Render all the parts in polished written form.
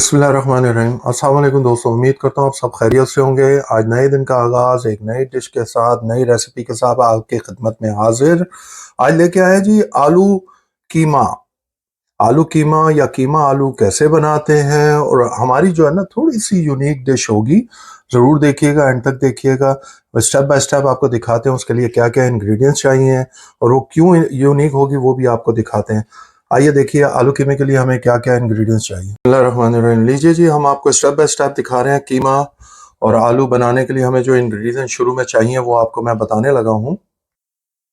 बिस्मिल्लाहिर्रहमानिर्रहीम। अस्सलाम वालेकुम दोस्तों, उम्मीद करता हूँ आप सब खैरियत से होंगे। आज नए दिन का आगाज़ एक नई डिश के साथ, नई रेसिपी के साथ आपकी खिदमत में हाजिर। आज लेके आए जी आलू कीमा। आलू कीमा या कीमा आलू कैसे बनाते हैं, और हमारी जो है ना थोड़ी सी यूनिक डिश होगी। ज़रूर देखिएगा, एंड तक देखिएगा। स्टेप बाय स्टेप आपको दिखाते हैं उसके लिए क्या क्या इंग्रेडिएंट्स चाहिए और वो क्यों यूनिक होगी वो भी आपको दिखाते हैं। आइए देखिए आलू कीमे के लिए हमें क्या क्या इंग्रेडिएंट्स चाहिए। बिस्मिल्लाहिर्रहमानिर्रहीम। लीजिए जी, हम आपको स्टेप बाय स्टेप दिखा रहे हैं। कीमा और आलू बनाने के लिए हमें जो इंग्रेडिएंट्स शुरू में चाहिए वो आपको मैं बताने लगा हूँ।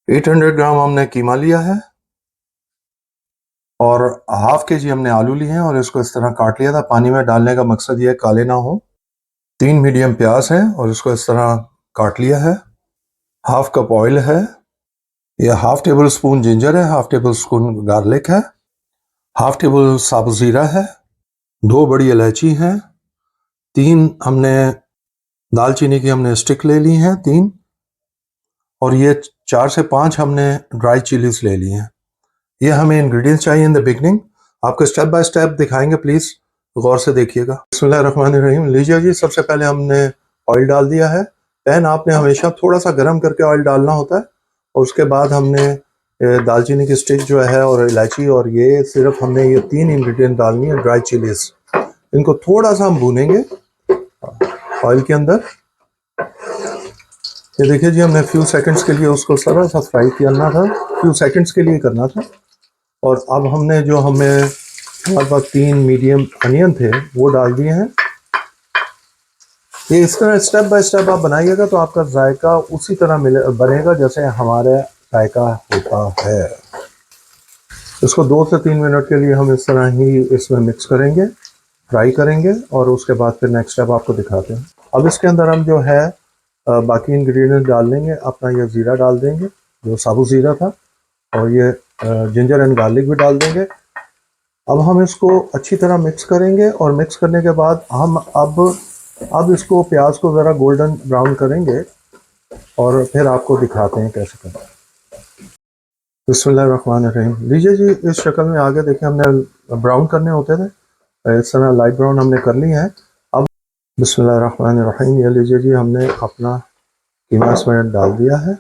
800 ग्राम हमने कीमा लिया है और हाफ के जी हमने आलू लिए हैं और इसको इस तरह काट लिया था। पानी में डालने का मकसद ये है काले ना हो। 3 मीडियम प्याज है और इसको इस तरह काट लिया है। हाफ कप ऑयल है। यह हाफ टेबल स्पून जिंजर है, हाफ टेबल स्पून गार्लिक है, हाफ टेबल साबुत ज़ीरा है, 2 बड़ी इलायची हैं, 3 हमने दालचीनी की हमने स्टिक ले ली हैं 3, और ये 4 से 5 हमने ड्राई चिलीज ले ली हैं। ये हमें इंग्रेडिएंट्स चाहिए इन द बिगनिंग। आपको स्टेप बाय स्टेप दिखाएंगे, प्लीज़ गौर से देखिएगा। बिस्मिल्लाहिर्रहमानिर्रहीम। लीजिए जी, सबसे पहले हमने ऑयल डाल दिया है। पैन आपने हमेशा थोड़ा सा गर्म करके ऑयल डालना होता है, और उसके बाद हमने दालचीनी की स्टिक जो है और इलायची, और ये सिर्फ हमने ये 3 इंग्रेडिएंट डालनी है, ड्राई चिलीज। इनको थोड़ा सा हम भूनेंगे ऑयल के अंदर। ये देखिए जी, हमने फ्यू सेकंड्स के लिए उसको थोड़ा सा फ्राई करना था, फ्यू सेकंड्स के लिए करना था। और अब हमने जो हमें हमारे पास 3 मीडियम अनियन थे वो डाल दिए हैं। ये इस तरह स्टेप बाय स्टेप आप बनाइएगा तो आपका जायका उसी तरह बनेगा जैसे हमारा जायका होता है। इसको 2 से 3 मिनट के लिए हम इस तरह ही इसमें मिक्स करेंगे, फ्राई करेंगे, और उसके बाद फिर नेक्स्ट स्टेप आपको दिखाते हैं। अब इसके अंदर हम जो है बाकी इंग्रेडिएंट डाल देंगे। अपना ये ज़ीरा डाल देंगे जो साबुत ज़ीरा था, और ये जिंजर एंड गार्लिक भी डाल देंगे। अब हम इसको अच्छी तरह मिक्स करेंगे, और मिक्स करने के बाद हम अब इसको प्याज को ज़रा गोल्डन ब्राउन करेंगे और फिर आपको दिखाते हैं कैसे करना है। बिस्मिल्लाहिर्रहमानिर्रहीम। लीजिए जी, इस शक्ल में आगे देखिए हमने ब्राउन करने होते थे, इस तरह लाइट ब्राउन हमने कर ली है। अब बिस्मिल्लाहिर्रहमानिर्रहीम, ये लीजिए जी, हमने अपना कीमा इसमें डाल दिया है।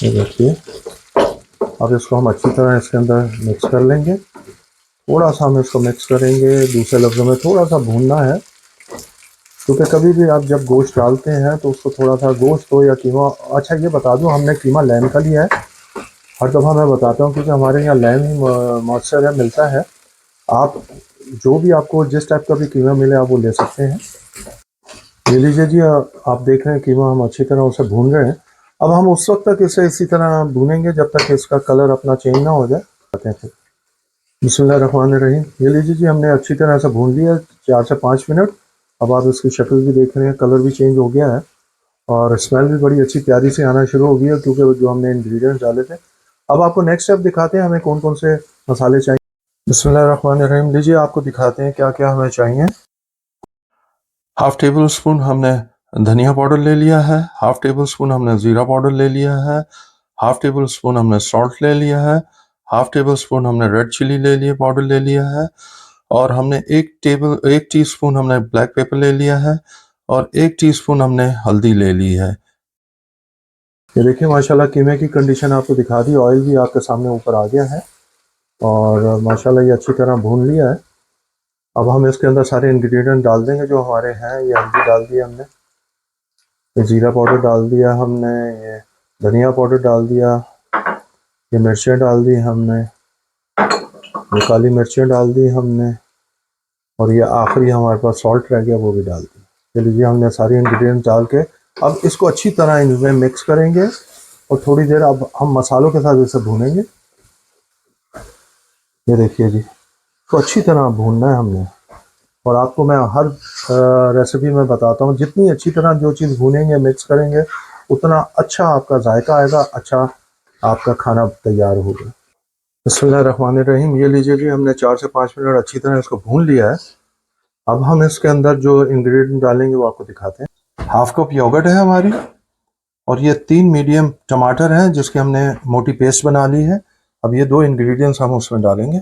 ये देखिए, अब इसको हम अच्छी तरह इसके अंदर मिक्स कर लेंगे। थोड़ा सा हम इसको मिक्स करेंगे, दूसरे लफ्ज़ों में थोड़ा सा भूनना है, क्योंकि कभी भी आप जब गोश्त डालते हैं तो उसको थोड़ा सा, गोश्त हो या कीमा। अच्छा ये बता दूं, हमने कीमा लैम का लिया है। हर दफ़ा मैं बताता हूं क्योंकि हमारे यहाँ लैम ही मौसर है, मिलता है। आप जो भी आपको जिस टाइप का भी कीमा मिले आप वो ले सकते हैं। ले लीजिए जी, आप देख रहे हैं कीमा हम अच्छी तरह उसे भून रहे हैं। अब हम उस वक्त तक इसे इसी तरह भूनेंगे जब तक इसका कलर अपना चेंज ना हो जाए। आते हैं। बिस्मिल्लाहिर्रहमानिर्रहीम। ये लीजिए जी, हमने अच्छी तरह से भून लिया 4 से 5 मिनट। अब आप इसकी शक्ल भी देख रहे हैं, कलर भी चेंज हो गया है और स्मेल भी बड़ी अच्छी प्यारी से आना शुरू हो गई है, क्योंकि जो हमने इंग्रेडिएंट्स डाले थे। अब आपको नेक्स्ट स्टेप दिखाते हैं हमें कौन कौन से मसाले चाहिए। बिस्मिल्लाहिर्रहमानिर्रहीम। लीजिए आपको दिखाते हैं क्या क्या हमें चाहिए। हाफ टेबल स्पून हमने धनिया पाउडर ले लिया है, हाफ टेबल स्पून हमने ज़ीरा पाउडर ले लिया है, हाफ टेबल स्पून हमने सॉल्ट ले लिया है, हाफ टेबल स्पून हमने रेड चिली ले लिया पाउडर ले लिया है, और हमने 1 टीस्पून हमने ब्लैक पेपर ले लिया है, और 1 टीस्पून हमने हल्दी ले ली है। ये देखिए माशाल्लाह कीमे की कंडीशन आपको दिखा दी, ऑयल भी आपके सामने ऊपर आ गया है और माशाल्लाह ये अच्छी तरह भून लिया है। अब हम इसके अंदर सारे इंग्रेडिएंट डाल देंगे जो हमारे हैं। ये हल्दी डाल दिया हमने, ये ज़ीरा पाउडर डाल दिया हमने, ये धनिया पाउडर डाल दिया, ये मिर्चें डाल दी हमने, ये काली मिर्चें डाल दी हमने, और ये आखिरी हमारे पास सॉल्ट रह गया वो भी डाल दी। तो लीजिए हमने सारी इंग्रेडिएंट डाल के अब इसको अच्छी तरह इनमें मिक्स करेंगे और थोड़ी देर अब हम मसालों के साथ इसे भूनेंगे। ये देखिए जी, तो अच्छी तरह भूनना है हमने, और आपको मैं हर रेसिपी में बताता हूँ जितनी अच्छी तरह जो चीज़ भूनेंगे मिक्स करेंगे उतना अच्छा आपका जायका आएगा, अच्छा आपका खाना तैयार होगा। बिस्मिल्लाहिर्रहमानिर्रहीम। ये लीजिए जी, हमने 4 से 5 मिनट अच्छी तरह इसको भून लिया है। अब हम इसके अंदर जो इंग्रेडिएंट डालेंगे वो आपको दिखाते हैं। हाफ कप योगर्ट है हमारी, और ये 3 मीडियम टमाटर हैं जिसकी हमने मोटी पेस्ट बना ली है। अब ये 2 इंग्रेडिएंट्स हम उसमें डालेंगे।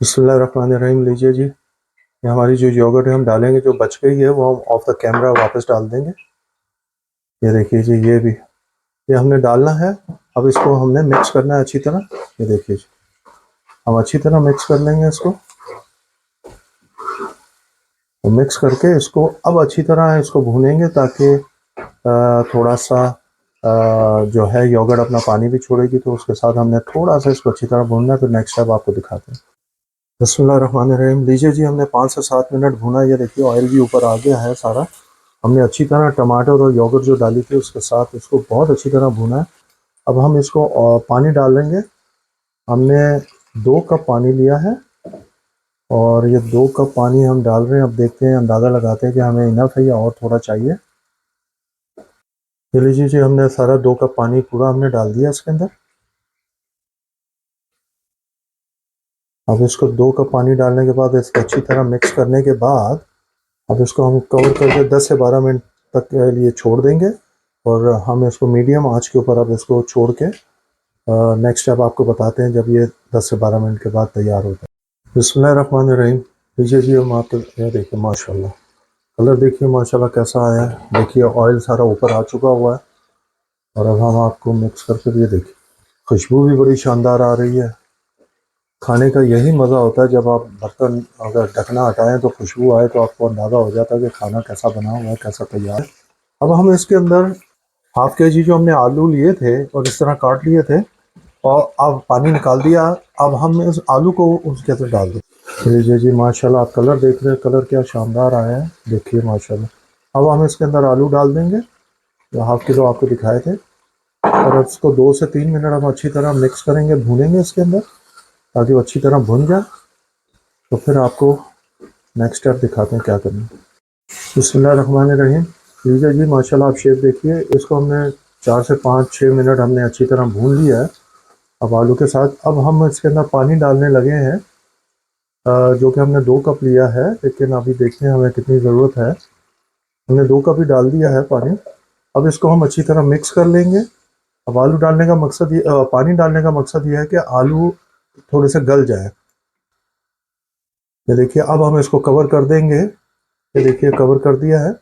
बिस्मिल्लाहिर्रहमानिर्रहीम। लीजिए जी, ये हमारी जो योगर्ट है हम डालेंगे, जो बच गई है वो हम ऑफ द कैमरा वापस डाल देंगे। ये देखिए जी, ये हमने डालना है। अब इसको हमने मिक्स करना है अच्छी तरह। ये देखिए जी, हम अच्छी तरह मिक्स कर लेंगे इसको। तो मिक्स करके इसको अब अच्छी तरह इसको भूनेंगे ताकि थोड़ा सा जो है योगर्ट अपना पानी भी छोड़ेगी, तो उसके साथ हमने थोड़ा सा इसको अच्छी तरह भूनना है। फिर नेक्स्ट स्टेप आपको दिखाते हैं। बिस्मिल्लाहिर्रहमानिर्रहीम। लीजिए जी, हमने 5 से 7 मिनट भुना। ये देखिए ऑयल भी ऊपर आ गया है सारा। हमने अच्छी तरह टमाटर और योगर्ट जो डाली थी उसके साथ इसको बहुत अच्छी तरह भुना है। अब हम इसको पानी डालेंगे। हमने 2 कप पानी लिया है और ये 2 कप पानी हम डाल रहे हैं। अब देखते हैं, अंदाज़ा लगाते हैं कि हमें इनफ है या और थोड़ा चाहिए। ये लीजिए जी, हमने सारा 2 कप पानी पूरा हमने डाल दिया इसके अंदर। अब इसको 2 कप पानी डालने के बाद इसको अच्छी तरह मिक्स करने के बाद अब इसको हम कवर करके 10 से 12 मिनट तक के लिए छोड़ देंगे। और हम इसको मीडियम आंच के ऊपर अब इसको छोड़ के नेक्स्ट स्टेप आपको बताते हैं जब ये 10 से 12 मिनट के बाद तैयार होता है। बिस्मिल्लाहिर्रहमानिर्रहीम। लीजिए जी, हम आपके ये देखिए माशाल्लाह, कलर देखिए माशाल्लाह कैसा आया है। देखिए ऑयल सारा ऊपर आ चुका हुआ है। और अब हम आपको मिक्स करके ये देखिए, खुशबू भी बड़ी शानदार आ रही है। खाने का यही मज़ा होता है, जब आप बर्तन अगर ढकना हटाएं तो खुशबू आए तो आपको अंदाज़ा हो जाता है कि खाना कैसा बना हुआ है, कैसा तैयार है। अब हम इसके अंदर हाफ के जी जो हमने आलू लिए थे और इस तरह काट लिए थे और अब पानी निकाल दिया। अब हम इस आलू को उसके अंदर डाल दें। लीजिए जी माशाल्लाह, आप कलर देख रहे हैं, कलर क्या शानदार आया है, देखिए माशाल्लाह। अब हम इसके अंदर आलू डाल देंगे जो हाफ किलो आपको दिखाए थे। और अब इसको 2 से 3 मिनट हम अच्छी तरह मिक्स करेंगे, भूनेंगे इसके अंदर ताकि वो अच्छी तरह भुन जाए। तो फिर आपको नेक्स्ट स्टेप दिखाते हैं क्या करना है। बिस्मिल्लाहिर्रहमानिर्रहीम। लीजिए जी माशाल्लाह, आप शेप देखिए। इसको हमने 4 से 5-6 मिनट हमने अच्छी तरह भून लिया है अब आलू के साथ। अब हम इसके अंदर पानी डालने लगे हैं, जो कि हमने 2 कप लिया है, लेकिन अभी देखते हैं हमें कितनी ज़रूरत है। हमने 2 कप ही डाल दिया है पानी। अब इसको हम अच्छी तरह मिक्स कर लेंगे। अब आलू डालने का मकसद ये पानी डालने का मकसद ये है कि आलू थोड़े से गल जाए। ये देखिए, अब हम इसको कवर कर देंगे। ये देखिए कवर कर दिया है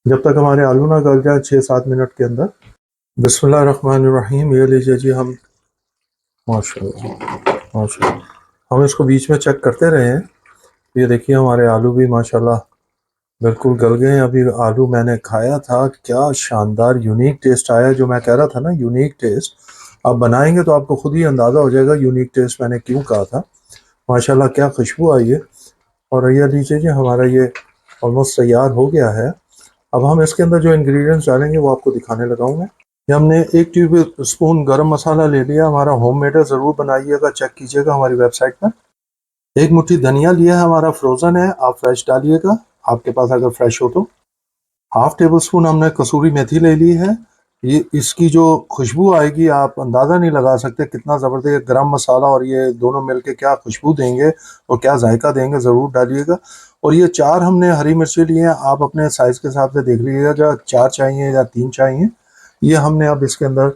जब तक हमारे आलू ना गल जाए 6-7 मिनट के अंदर। बिस्मिल्लाहिर्रहमानिर्रहीम। ये लीजिए जी, हम माशाल्लाह माशाल्लाह हम इसको बीच में चेक करते रहे हैं। ये देखिए हमारे आलू भी माशाल्लाह बिल्कुल गल गए हैं। अभी आलू मैंने खाया था, क्या शानदार यूनिक टेस्ट आया। जो मैं कह रहा था ना, यूनिक टेस्ट, आप बनाएंगे तो आपको खुद ही अंदाज़ा हो जाएगा यूनिक टेस्ट मैंने क्यों कहा था। माशाल्लाह क्या खुशबू आई है। और ये लीजिए जी, हमारा ये ऑलमोस्ट तैयार हो गया है। अब हम इसके अंदर जो इंग्रेडिएंट्स डालेंगे वो आपको दिखाने लगा हूँ मैं। ये हमने 1 ट्यूब स्पून गरम मसाला ले लिया, हमारा होममेड है, ज़रूर बनाइएगा, चेक कीजिएगा हमारी वेबसाइट पर। 1 मुट्ठी धनिया लिया है, हमारा फ्रोज़न है, आप फ्रेश डालिएगा आपके पास अगर फ्रेश हो तो। हाफ टेबल स्पून हमने कसूरी मेथी ले ली है। ये इसकी जो खुशबू आएगी आप अंदाज़ा नहीं लगा सकते कितना ज़बरदस्त। गरम मसाला और ये दोनों मिलके क्या खुशबू देंगे और क्या जायका देंगे, ज़रूर डालिएगा। और ये 4 हमने हरी मिर्ची लिए हैं, आप अपने साइज़ के हिसाब से देख लीजिएगा, जो 4 चाहिए या 3 चाहिए। ये हमने अब इसके अंदर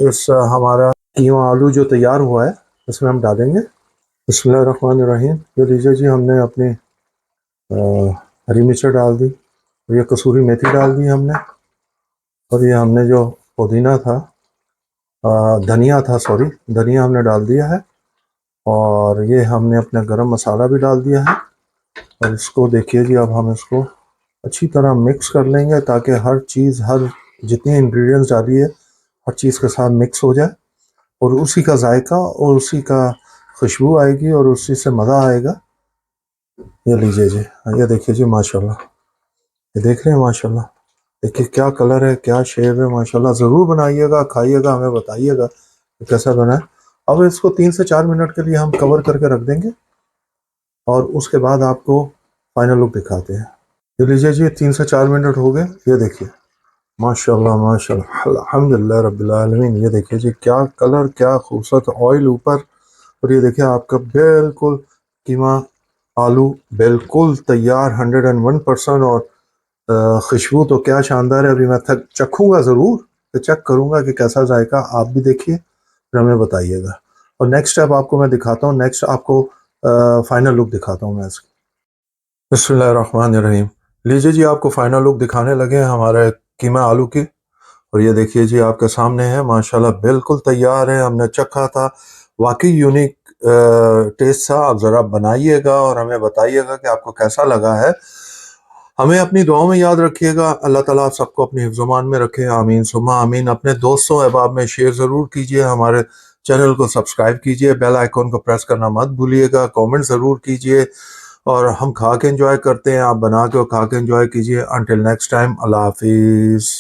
इस हमारा कीमा आलू जो तैयार हुआ है इसमें हम डालेंगे। बिस्मिल्लाहिर्रहमानिर्रहीम। ये लीजिए जी, हमने अपनी हरी मिर्च डाल दी और ये कसूरी मेथी डाल दी हमने। और ये हमने जो पुदीना था, धनिया था, सॉरी, धनिया हमने डाल दिया है। और ये हमने अपना गरम मसाला भी डाल दिया है। और इसको देखिए जी, अब हम इसको अच्छी तरह मिक्स कर लेंगे ताकि हर चीज़, हर जितनी इंग्रेडिएंट्स डाली है हर चीज़ के साथ मिक्स हो जाए और उसी का जायका और उसी का खुशबू आएगी और उसी से मज़ा आएगा। ये लीजिए जी, ये देखिए जी माशाल्लाह, ये देख रहे हैं माशाल्लाह, देखिए क्या कलर है, क्या शेप है माशाल्लाह। ज़रूर बनाइएगा, खाइएगा, हमें बताइएगा कि कैसा बना है। अब इसको 3 से 4 मिनट के लिए हम कवर करके रख देंगे और उसके बाद आपको फाइनल लुक दिखाते हैं। ये लीजिए जी, 3 से 4 मिनट हो गए। ये देखिए माशाल्लाह माशाल्लाह, अल्हम्दुलिल्लाह रब्बिल आलमीन। ये देखिए जी, क्या कलर, क्या खूबसूरत ऑयल ऊपर। और ये देखिए आपका बिल्कुल कीमा आलू बिल्कुल तैयार 101%। और खुशबू तो क्या शानदार है। अभी मैं चखूँगा ज़रूर, तो चेक करूँगा कि कैसा जायका। आप भी देखिए फिर हमें बताइएगा। और नेक्स्ट स्टेप आपको मैं दिखाता हूँ। नेक्स्ट आपको फाइनल लुक दिखाता हूँ मैं इसकी। बिस्मिल्लाहिर्रहमानिर्रहीम। लीजिए जी, आपको फाइनल लुक दिखाने लगे हैं हमारे कीमा आलू की। और ये देखिए जी, आपके सामने है, माशाल्लाह बिल्कुल तैयार है। हमने चखा था, वाकई यूनिक टेस्ट था। आप ज़रा बनाइएगा और हमें बताइएगा कि आपको कैसा लगा है। हमें अपनी दुआओं में याद रखिएगा। अल्लाह ताला आप सबको अपनी हिफ्ज़-ओ-मान में रखे, आमीन सुम्मा आमीन। अपने दोस्तों अहबाब में शेयर ज़रूर कीजिए, हमारे चैनल को सब्सक्राइब कीजिए, बेल आइकॉन को प्रेस करना मत भूलिएगा, कमेंट ज़रूर कीजिए। और हम खा के एंजॉय करते हैं, आप बना के और खा के एंजॉय कीजिए। अंटिल नेक्स्ट टाइम, अल्लाह हाफिज़।